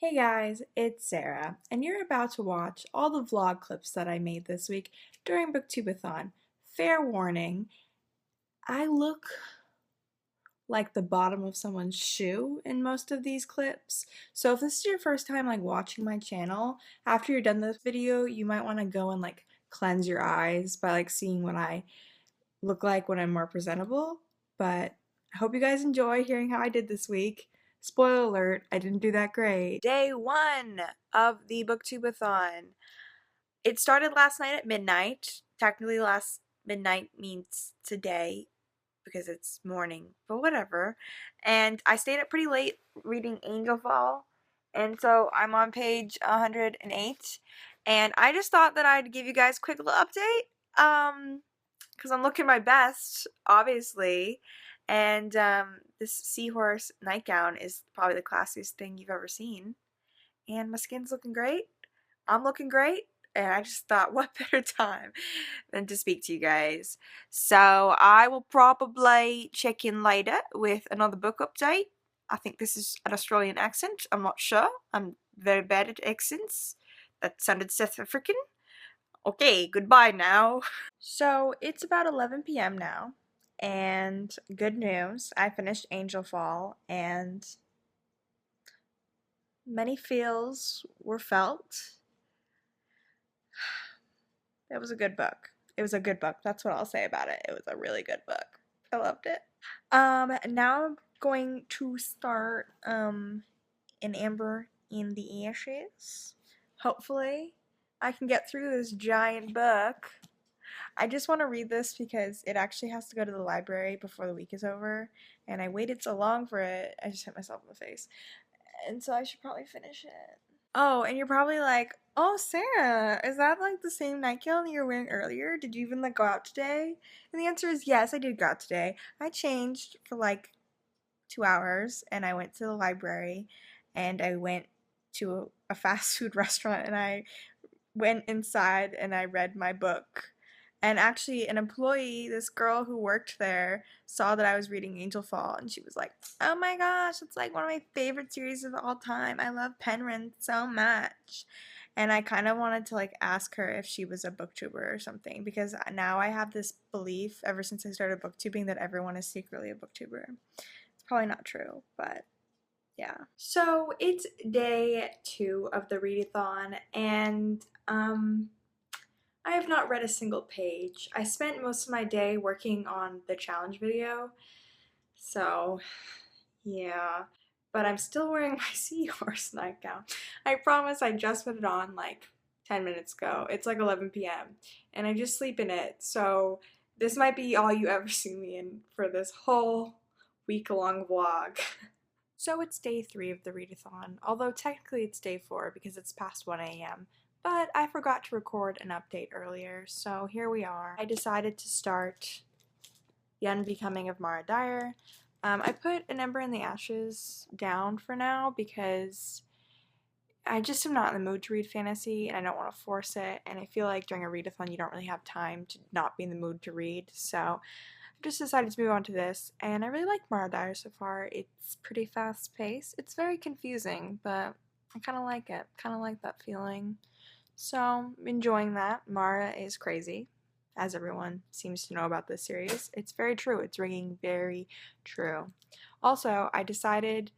Hey guys, it's Sarah, and you're about to watch all the vlog clips that I made this week during Booktubeathon. Fair warning, I look like the bottom of someone's shoe in most of these clips. So if this is your first time watching my channel, after you're done this video, you might want to go and cleanse your eyes by seeing what I look like when I'm more presentable. But I hope you guys enjoy hearing how I did this week. Spoiler alert, I didn't do that great. Day 1 of the Booktubeathon. It started last night at midnight. Technically last midnight means today because it's morning, but whatever. And I stayed up pretty late reading Angel Fall. And so I'm on page 108. And I just thought that I'd give you guys a quick little update. Because I'm looking my best, obviously. And this seahorse nightgown is probably the classiest thing you've ever seen. And my skin's looking great. I'm looking great. And I just thought, what better time than to speak to you guys. So I will probably check in later with another book update. I think this is an Australian accent. I'm not sure. I'm very bad at accents. That sounded South African. Okay, goodbye now. So it's about 11 p.m. now, and good news, I finished Angel Fall, and many feels were felt. It was a good book. It was a good book. That's what I'll say about it. It was a really good book. I loved it. Now I'm going to start An Amber in the Ashes. Hopefully, I can get through this giant book. I just want to read this because it actually has to go to the library before the week is over, and I waited so long for it, I just hit myself in the face. And so I should probably finish it. Oh, and you're probably like, oh, Sarah, is that the same nightgown that you were wearing earlier? Did you even go out today? And the answer is yes, I did go out today. I changed for 2 hours, and I went to the library, and I went to a fast food restaurant, and I went inside and I read my book. And actually, an employee, this girl who worked there, saw that I was reading Angel Fall, and she was like, oh my gosh, it's one of my favorite series of all time. I love Penryn so much. And I kind of wanted to ask her if she was a booktuber or something, because now I have this belief ever since I started booktubing that everyone is secretly a booktuber. It's probably not true, but yeah. So it's day 2 of the readathon, and I have not read a single page. I spent most of my day working on the challenge video, so yeah. But I'm still wearing my seahorse nightgown. I promise I just put it on 10 minutes ago. It's 11 p.m. and I just sleep in it, so this might be all you ever see me in for this whole week-long vlog. So it's day 3 of the readathon, although technically it's day 4 because it's past 1 a.m. But I forgot to record an update earlier, so here we are. I decided to start The Unbecoming of Mara Dyer. I put An Ember in the Ashes down for now because I just am not in the mood to read fantasy, and I don't want to force it, and I feel like during a readathon you don't really have time to not be in the mood to read, so I just decided to move on to this, and I really like Mara Dyer so far. It's pretty fast-paced. It's very confusing, but I kind of like it. Kind of like that feeling. So, I'm enjoying that. Mara is crazy, as everyone seems to know about this series. It's very true. It's ringing very true. Also, I decided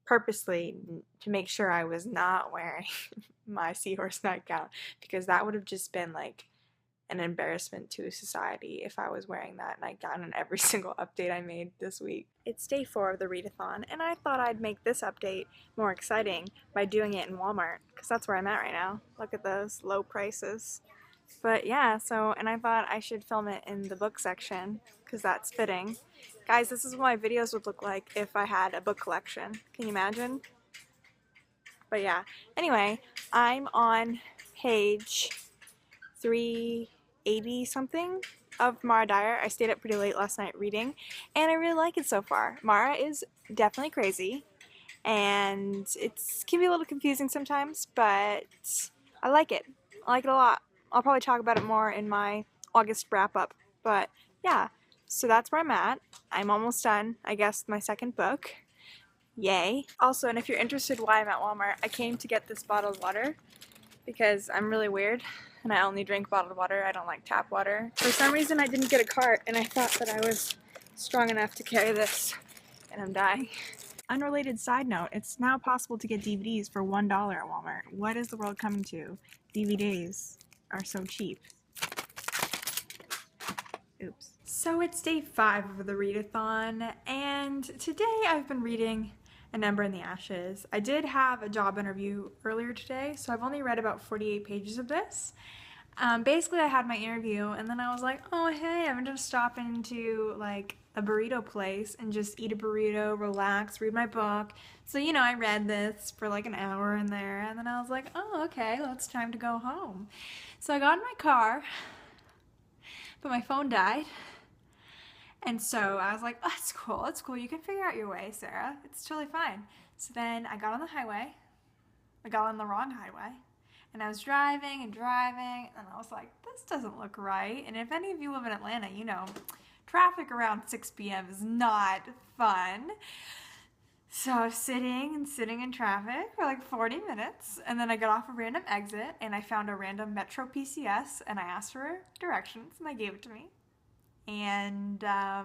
purposely to make sure I was not wearing my seahorse nightgown, because that would have just been an embarrassment to society if I was wearing that nightgown in every single update I made this week. It's day 4 of the readathon, and I thought I'd make this update more exciting by doing it in Walmart, because that's where I'm at right now. Look at those low prices. But yeah, and I thought I should film it in the book section, because that's fitting. Guys, this is what my videos would look like if I had a book collection. Can you imagine? But yeah, anyway, I'm on page 380 something of Mara Dyer. I stayed up pretty late last night reading, and I really like it so far. Mara is definitely crazy, and it can be a little confusing sometimes, but I like it. I like it a lot. I'll probably talk about it more in my August wrap up, but yeah, so that's where I'm at. I'm almost done, I guess, with my second book. Yay. Also, and if you're interested why I'm at Walmart, I came to get this bottled water because I'm really weird and I only drink bottled water. I don't like tap water. For some reason I didn't get a cart and I thought that I was strong enough to carry this and I'm dying. Unrelated side note, it's now possible to get DVDs for $1 at Walmart. What is the world coming to? DVDs are so cheap. Oops. So it's day 5 of the readathon, and today I've been reading An Ember in the Ashes. I did have a job interview earlier today, so I've only read about 48 pages of this. Basically, I had my interview, and then I was like, oh, hey, I'm gonna stop into like a burrito place and just eat a burrito, relax, read my book. So, you know, I read this for like an hour in there, and then I was like, oh, okay, well, it's time to go home. So I got in my car, but my phone died. And so I was like, oh, it's cool, you can figure out your way, Sarah. It's totally fine. So then I got on the highway. I got on the wrong highway. And I was driving, and I was like, this doesn't look right. And if any of you live in Atlanta, you know, traffic around 6 p.m. is not fun. So I was sitting in traffic for like 40 minutes, and then I got off a random exit, and I found a random Metro PCS, and I asked for directions, and they gave it to me. And by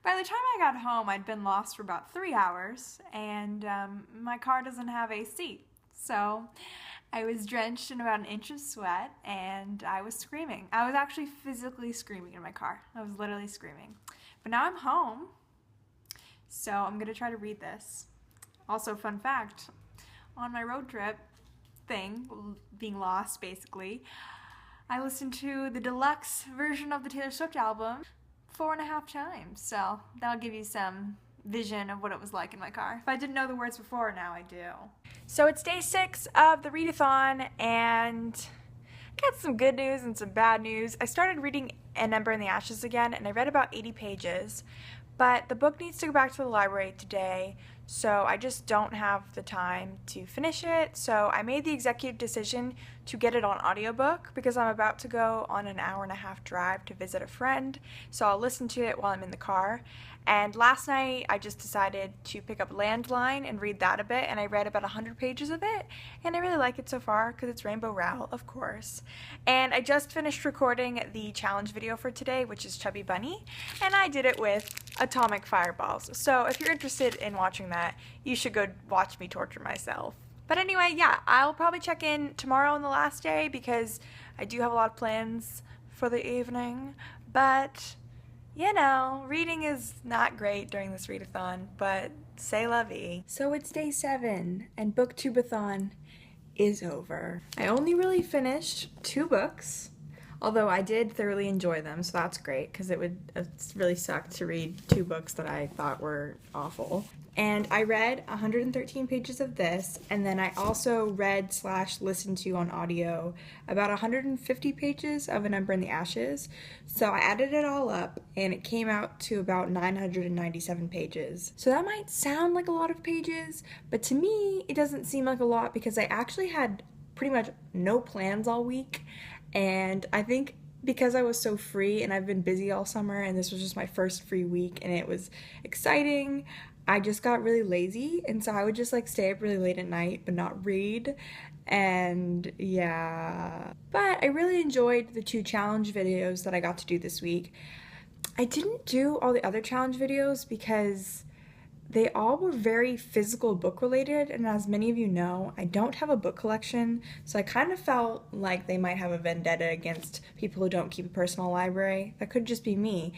the time I got home, I'd been lost for about 3 hours, and my car doesn't have AC. So I was drenched in about an inch of sweat, and I was screaming. I was actually physically screaming in my car. I was literally screaming. But now I'm home, so I'm going to try to read this. Also, fun fact, on my road trip thing, being lost basically, I listened to the deluxe version of the Taylor Swift album 4.5 times, so that'll give you some vision of what it was like in my car. If I didn't know the words before, now I do. So it's day 6 of the readathon, and I got some good news and some bad news. I started reading An Ember in the Ashes again, and I read about 80 pages, but the book needs to go back to the library today, so I just don't have the time to finish it. So I made the executive decision to get it on audiobook because I'm about to go on an 1.5-hour drive to visit a friend, so I'll listen to it while I'm in the car. And last night I just decided to pick up Landline and read that a bit, and I read about 100 pages of it, and I really like it so far because it's Rainbow Rowell, of course. And I just finished recording the challenge video for today, which is Chubby Bunny, and I did it with atomic fireballs. So if you're interested in watching that, you should go watch me torture myself. But anyway, yeah, I'll probably check in tomorrow on the last day because I do have a lot of plans for the evening, but you know, reading is not great during this readathon, but c'est la vie. So it's day 7, and Booktubeathon is over. I only really finished 2 books, although I did thoroughly enjoy them, so that's great, because it would really suck to read 2 books that I thought were awful. And I read 113 pages of this, and then I also read/listened to on audio about 150 pages of An Ember in the Ashes. So I added it all up, and it came out to about 997 pages. So that might sound like a lot of pages, but to me, it doesn't seem like a lot because I actually had pretty much no plans all week, and I think because I was so free and I've been busy all summer and this was just my first free week and it was exciting, I just got really lazy, and so I would just like stay up really late at night but not read, and yeah. But I really enjoyed the 2 challenge videos that I got to do this week. I didn't do all the other challenge videos because they all were very physical book related, and as many of you know, I don't have a book collection, so I kind of felt like they might have a vendetta against people who don't keep a personal library. That could just be me.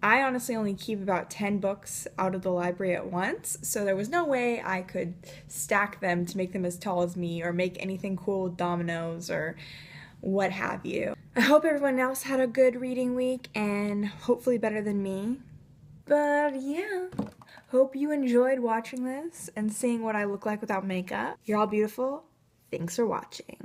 I honestly only keep about 10 books out of the library at once, so there was no way I could stack them to make them as tall as me or make anything cool with dominoes or what have you. I hope everyone else had a good reading week and hopefully better than me. But yeah, hope you enjoyed watching this and seeing what I look like without makeup. You're all beautiful. Thanks for watching.